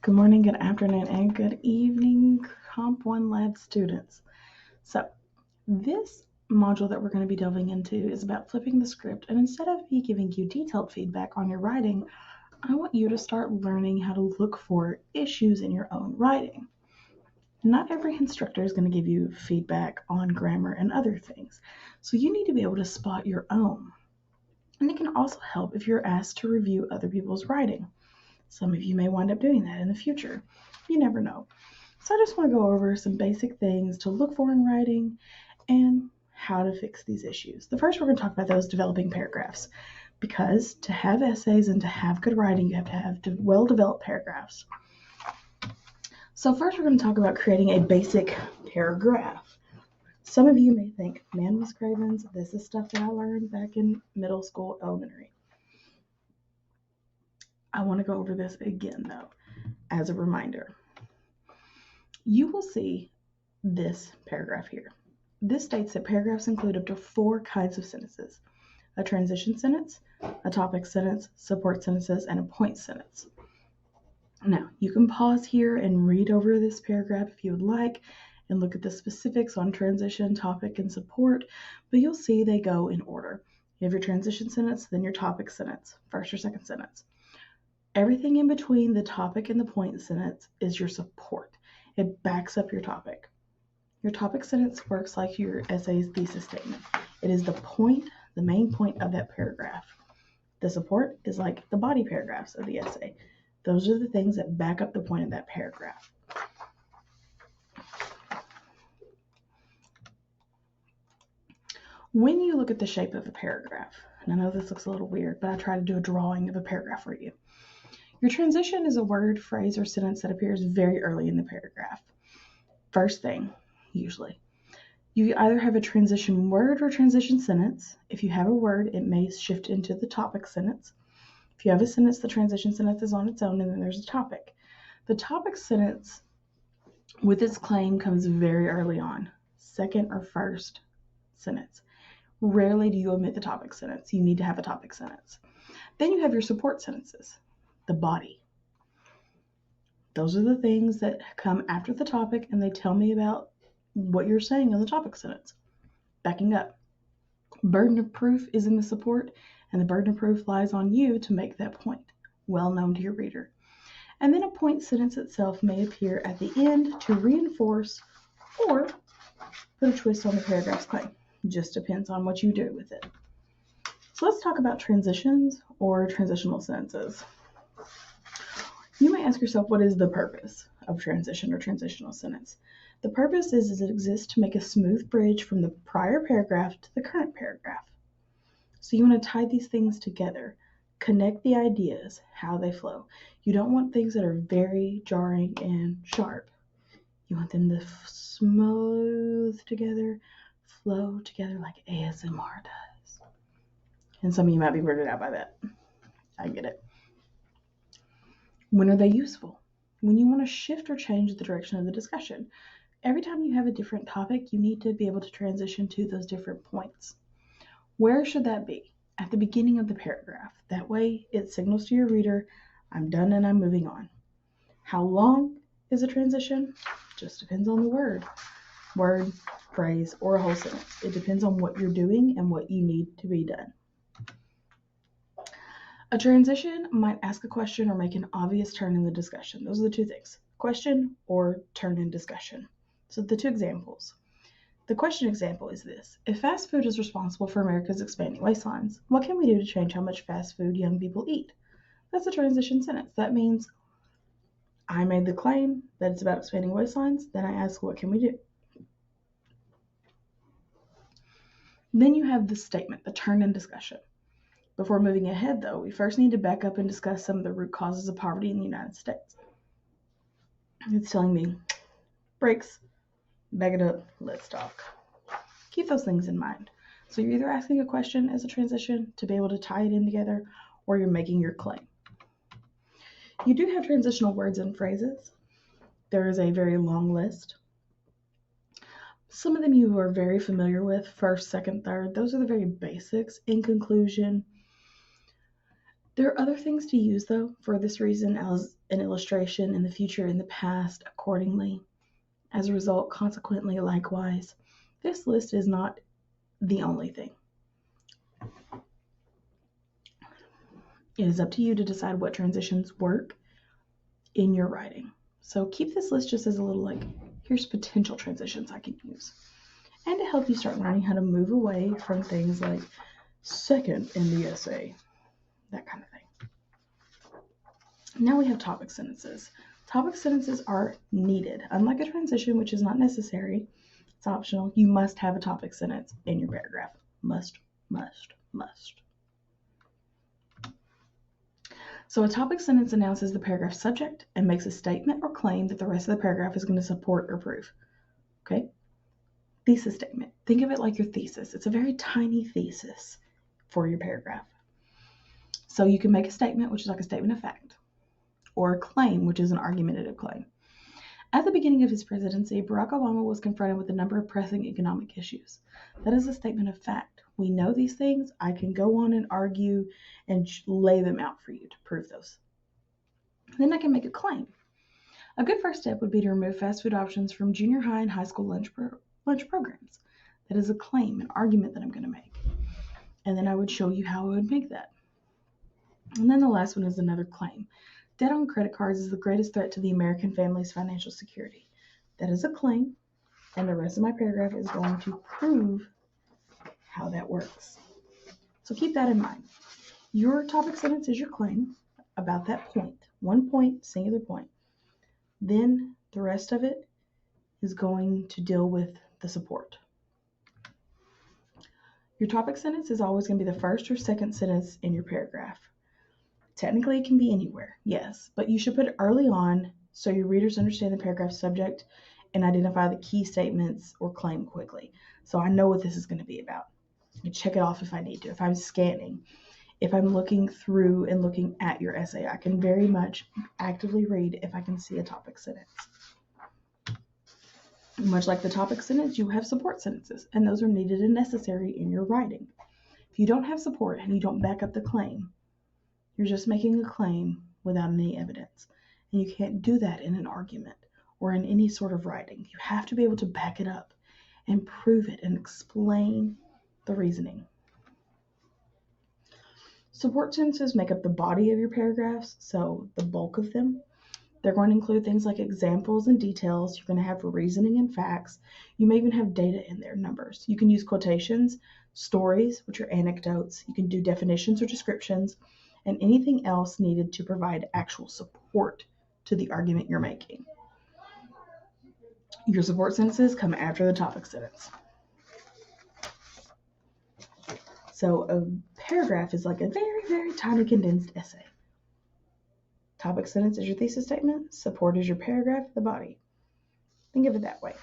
Good morning, good afternoon, and good evening, Comp 1 Lab students. So, this module that we're going to be delving into is about flipping the script, and instead of me giving you detailed feedback on your writing, I want you to start learning how to look for issues in your own writing. Not every instructor is going to give you feedback on grammar and other things, so you need to be able to spot your own. And it can also help if you're asked to review other people's writing. Some of you may wind up doing that in the future. You never know. So I just want to go over some basic things to look for in writing and how to fix these issues. The first we're going to talk about those developing paragraphs, because to have essays and to have good writing, you have to have well-developed paragraphs. So first we're going to talk about creating a basic paragraph. Some of you may think, man, Miss Cravens, this is stuff that I learned back in middle school, elementary. I want to go over this again, though, as a reminder. You will see this paragraph here. This states that paragraphs include up to 4 kinds of sentences: a transition sentence, a topic sentence, support sentences, and a point sentence. Now, you can pause here and read over this paragraph if you would like and look at the specifics on transition, topic, and support, but you'll see they go in order. You have your transition sentence, then your topic sentence, first or second sentence. Everything in between the topic and the point sentence is your support. It backs up your topic. Your topic sentence works like your essay's thesis statement. It is the point, the main point of that paragraph. The support is like the body paragraphs of the essay. Those are the things that back up the point of that paragraph. When you look at the shape of a paragraph, and I know this looks a little weird, but I try to do a drawing of a paragraph for you. Your transition is a word, phrase, or sentence that appears very early in the paragraph. First thing, usually. You either have a transition word or transition sentence. If you have a word, it may shift into the topic sentence. If you have a sentence, the transition sentence is on its own, and then there's a topic. The topic sentence with its claim comes very early on, second or first sentence. Rarely do you omit the topic sentence. You need to have a topic sentence. Then you have your support sentences, the body. Those are the things that come after the topic, and they tell me about what you're saying in the topic sentence. Backing up. Burden of proof is in the support, and the burden of proof lies on you to make that point well known to your reader. And then a point sentence itself may appear at the end to reinforce or put a twist on the paragraph's claim. It just depends on what you do with it. So let's talk about transitions or transitional sentences. You may ask yourself, what is the purpose of transition or transitional sentence? The purpose is it exists to make a smooth bridge from the prior paragraph to the current paragraph. So you want to tie these things together, connect the ideas, how they flow. You don't want things that are very jarring and sharp. You want them to smooth together, flow together like ASMR does. And some of you might be weirded out by that. I get it. When are they useful? When you want to shift or change the direction of the discussion. Every time you have a different topic, you need to be able to transition to those different points. Where should that be? At the beginning of the paragraph. That way it signals to your reader, I'm done and I'm moving on. How long is a transition? Just depends on the word, phrase, or a whole sentence. It depends on what you're doing and what you need to be done. A transition might ask a question or make an obvious turn in the discussion. Those are the two things, question or turn in discussion. So the two examples. The question example is this: if fast food is responsible for America's expanding waistlines, what can we do to change how much fast food young people eat? That's a transition sentence. That means I made the claim that it's about expanding waistlines, then I ask, what can we do? Then you have the statement, the turn in discussion. Before moving ahead, though, we first need to back up and discuss some of the root causes of poverty in the United States. It's telling me, brakes, back it up, let's talk. Keep those things in mind. So you're either asking a question as a transition to be able to tie it in together, or you're making your claim. You do have transitional words and phrases. There is a very long list. Some of them you are very familiar with, first, second, third. Those are the very basics. In conclusion, there are other things to use, though, for this reason, as an illustration in the future, in the past, accordingly. As a result, consequently, likewise, this list is not the only thing. It is up to you to decide what transitions work in your writing. So keep this list just as a little here's potential transitions I can use. And to help you start learning how to move away from things like second in the essay, that kind of thing. Now we have topic sentences. Topic sentences are needed. Unlike a transition, which is not necessary, it's optional, you must have a topic sentence in your paragraph. Must. So a topic sentence announces the paragraph subject and makes a statement or claim that the rest of the paragraph is going to support or prove. Okay? Thesis statement. Think of it like your thesis. It's a very tiny thesis for your paragraph. So you can make a statement, which is like a statement of fact, or a claim, which is an argumentative claim. At the beginning of his presidency, Barack Obama was confronted with a number of pressing economic issues. That is a statement of fact. We know these things. I can go on and argue and lay them out for you to prove those. Then I can make a claim. A good first step would be to remove fast food options from junior high and high school lunch programs. That is a claim, an argument that I'm going to make. And then I would show you how I would make that. And then the last one is another claim. Debt on credit cards is the greatest threat to the American family's financial security. That is a claim, and the rest of my paragraph is going to prove how that works. So keep that in mind. Your topic sentence is your claim about that point. One point, singular point. Then the rest of it is going to deal with the support. Your topic sentence is always going to be the first or second sentence in your paragraph. Technically, it can be anywhere, yes, but you should put it early on so your readers understand the paragraph subject and identify the key statements or claim quickly. So I know what this is going to be about. I can check it off if I need to. If I'm scanning, if I'm looking through and looking at your essay, I can very much actively read if I can see a topic sentence. Much like the topic sentence, you have support sentences, and those are needed and necessary in your writing. If you don't have support and you don't back up the claim, you're just making a claim without any evidence. And you can't do that in an argument or in any sort of writing. You have to be able to back it up and prove it and explain the reasoning. Support sentences make up the body of your paragraphs, so the bulk of them. They're going to include things like examples and details. You're going to have reasoning and facts. You may even have data in there, numbers. You can use quotations, stories, which are anecdotes. You can do definitions or descriptions, and anything else needed to provide actual support to the argument you're making. Your support sentences come after the topic sentence. So a paragraph is like a very, very tiny condensed essay. Topic sentence is your thesis statement. Support is your paragraph, the body. Think of it that way.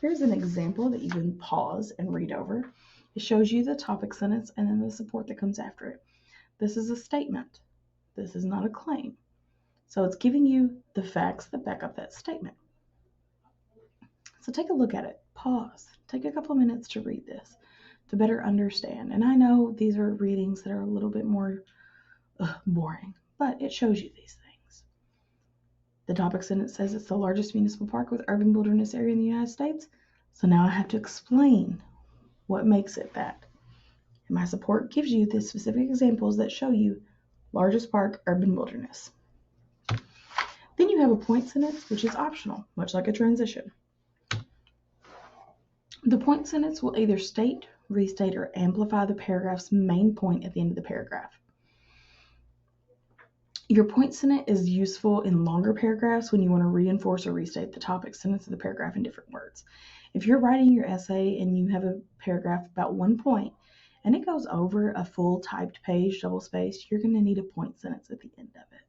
Here's an example that you can pause and read over. It shows you the topic sentence and then the support that comes after it. This is a statement. This is not a claim. So it's giving you the facts that back up that statement. So take a look at it. Pause. Take a couple of minutes to read this to better understand. And I know these are readings that are a little bit more boring, but it shows you these things. The topic sentence says it's the largest municipal park with urban wilderness area in the United States. So now I have to explain what makes it that. And my support gives you the specific examples that show you largest park, urban wilderness. Then you have a point sentence, which is optional, much like a transition. The point sentence will either state, restate, or amplify the paragraph's main point at the end of the paragraph. Your point sentence is useful in longer paragraphs when you want to reinforce or restate the topic sentence of the paragraph in different words. If you're writing your essay and you have a paragraph about one point and it goes over a full typed page, double spaced, you're going to need a point sentence at the end of it.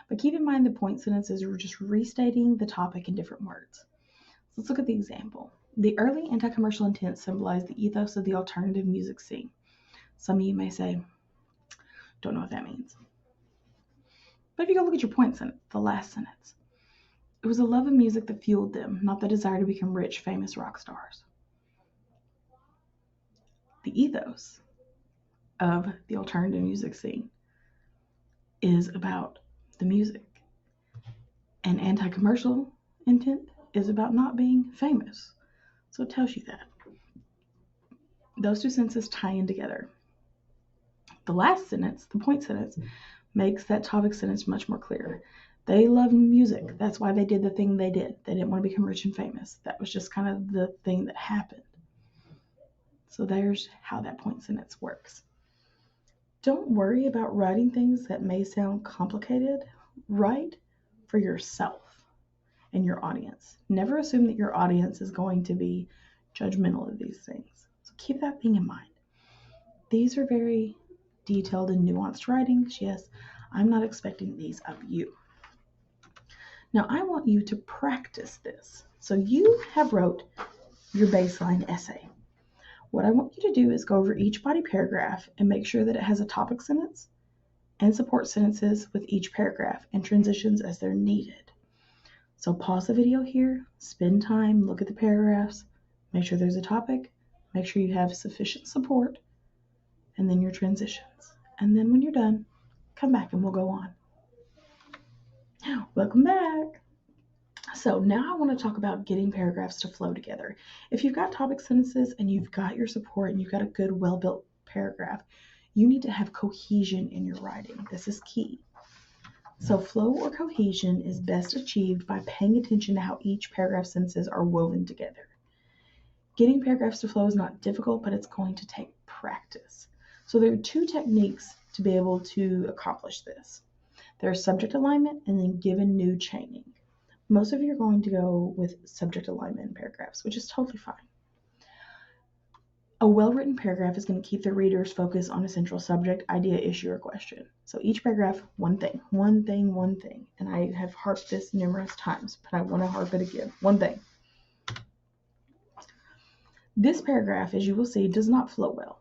But keep in mind the point sentences are just restating the topic in different words. So let's look at the example. The early anti-commercial intent symbolized the ethos of the alternative music scene. Some of you may say, don't know what that means. But if you go look at your point sentence, the last sentence, it was a love of music that fueled them, not the desire to become rich, famous rock stars. The ethos of the alternative music scene is about the music. And anti-commercial intent is about not being famous. So it tells you that. Those two sentences tie in together. The last sentence, the point sentence, makes that topic sentence much more clear. They love music. That's why they did the thing they did. They didn't want to become rich and famous. That was just kind of the thing that happened. So there's how that point sentence works. Don't worry about writing things that may sound complicated. Write for yourself and your audience. Never assume that your audience is going to be judgmental of these things. So keep that thing in mind. These are very detailed and nuanced writings. Yes, I'm not expecting these of you. Now I want you to practice this. So you have wrote your baseline essay. What I want you to do is go over each body paragraph and make sure that it has a topic sentence and support sentences with each paragraph and transitions as they're needed. So pause the video here, spend time, look at the paragraphs, make sure there's a topic, make sure you have sufficient support, and then your transitions. And then when you're done, come back and we'll go on. Welcome back. So now I want to talk about getting paragraphs to flow together. If you've got topic sentences and you've got your support and you've got a good, well-built paragraph, you need to have cohesion in your writing. This is key. So flow or cohesion is best achieved by paying attention to how each paragraph sentences are woven together. Getting paragraphs to flow is not difficult, but it's going to take practice. So there are two techniques to be able to accomplish this. There's subject alignment and then given new chaining. Most of you are going to go with subject alignment in paragraphs, which is totally fine. A well-written paragraph is going to keep the reader's focus on a central subject, idea, issue, or question. So each paragraph, one thing. And I have harped this numerous times, but I want to harp it again. One thing. This paragraph, as you will see, does not flow well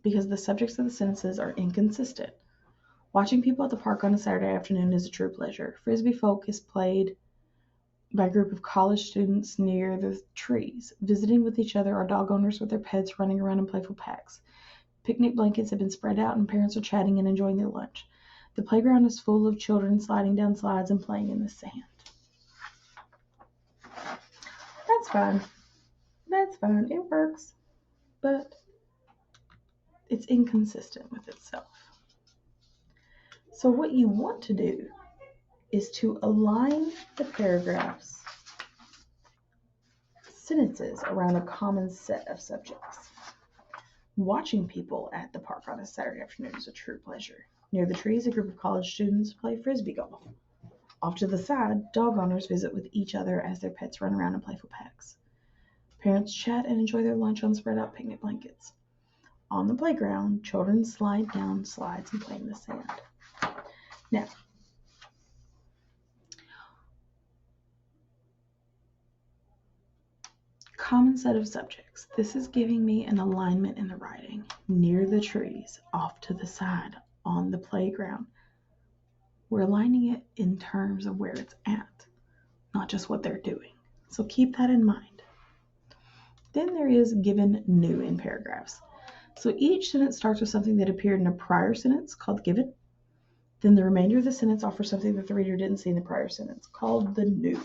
because the subjects of the sentences are inconsistent. Watching people at the park on a Saturday afternoon is a true pleasure. Frisbee folk is played by a group of college students near the trees. Visiting with each other are dog owners with their pets running around in playful packs. Picnic blankets have been spread out and parents are chatting and enjoying their lunch. The playground is full of children sliding down slides and playing in the sand. That's fine. It works. But it's inconsistent with itself. So what you want to do is to align the paragraphs, sentences around a common set of subjects. Watching people at the park on a Saturday afternoon is a true pleasure. Near the trees, a group of college students play frisbee golf. Off to the side, dog owners visit with each other as their pets run around in playful packs. Parents chat and enjoy their lunch on spread out picnic blankets. On the playground, children slide down slides and play in the sand. Now, common set of subjects. This is giving me an alignment in the writing. Near the trees, off to the side, on the playground. We're aligning it in terms of where it's at, not just what they're doing. So keep that in mind. Then there is given new in paragraphs. So each sentence starts with something that appeared in a prior sentence called given. Then the remainder of the sentence offers something that the reader didn't see in the prior sentence called the new.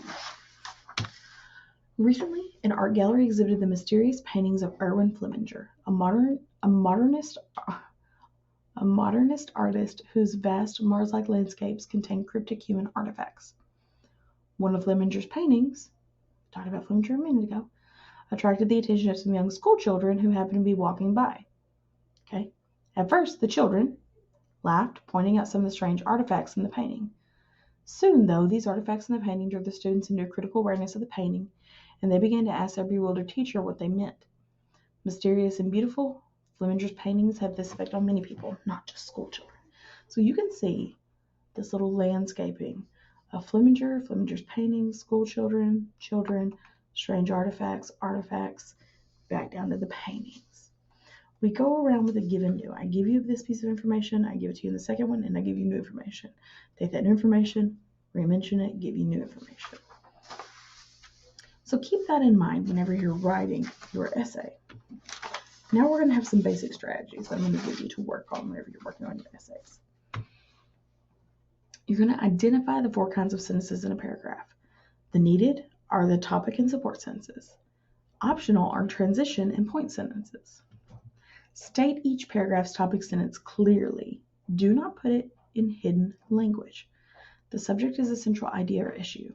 Recently, an art gallery exhibited the mysterious paintings of Erwin Flemminger, a modernist artist whose vast Mars-like landscapes contain cryptic human artifacts. One of Flemminger's paintings, talked about Flemminger a minute ago, attracted the attention of some young school children who happened to be walking by. Okay. At first, the children laughed, pointing out some of the strange artifacts in the painting. Soon, though, these artifacts in the painting drew the students into a critical awareness of the painting, and they began to ask their bewildered teacher what they meant. Mysterious and beautiful, Flemminger's paintings have this effect on many people, not just school children. So you can see this little landscaping of Flemminger's paintings, school children, strange artifacts, back down to the paintings. We go around with a given new. I give you this piece of information, I give it to you in the second one, and I give you new information. Take that new information, re-mention it, give you new information. So keep that in mind whenever you're writing your essay. Now we're going to have some basic strategies I'm going to give you to work on whenever you're working on your essays. You're going to identify the 4 kinds of sentences in a paragraph. The needed are the topic and support sentences. Optional are transition and point sentences. State each paragraph's topic sentence clearly. Do not put it in hidden language. The subject is a central idea or issue.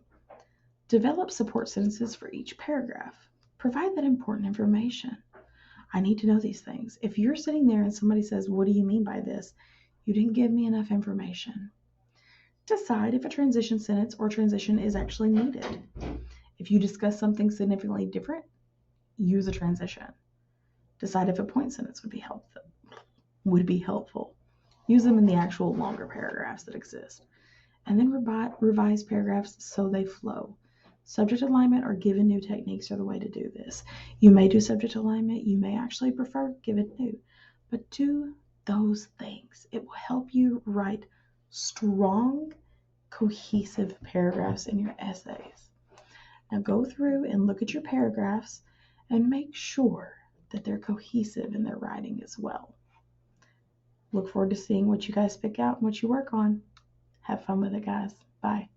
Develop support sentences for each paragraph. Provide that important information. I need to know these things. If you're sitting there and somebody says, "What do you mean by this?" You didn't give me enough information. Decide if a transition sentence or transition is actually needed. If you discuss something significantly different, use a transition. Decide if a point sentence would be helpful. Use them in the actual longer paragraphs that exist. And then revise paragraphs so they flow. Subject alignment or given new techniques are the way to do this. You may do subject alignment. You may actually prefer given new. But do those things. It will help you write strong, cohesive paragraphs in your essays. Now go through and look at your paragraphs and make sure that they're cohesive in their writing as well. Look forward to seeing what you guys pick out and what you work on. Have fun with it, guys. Bye.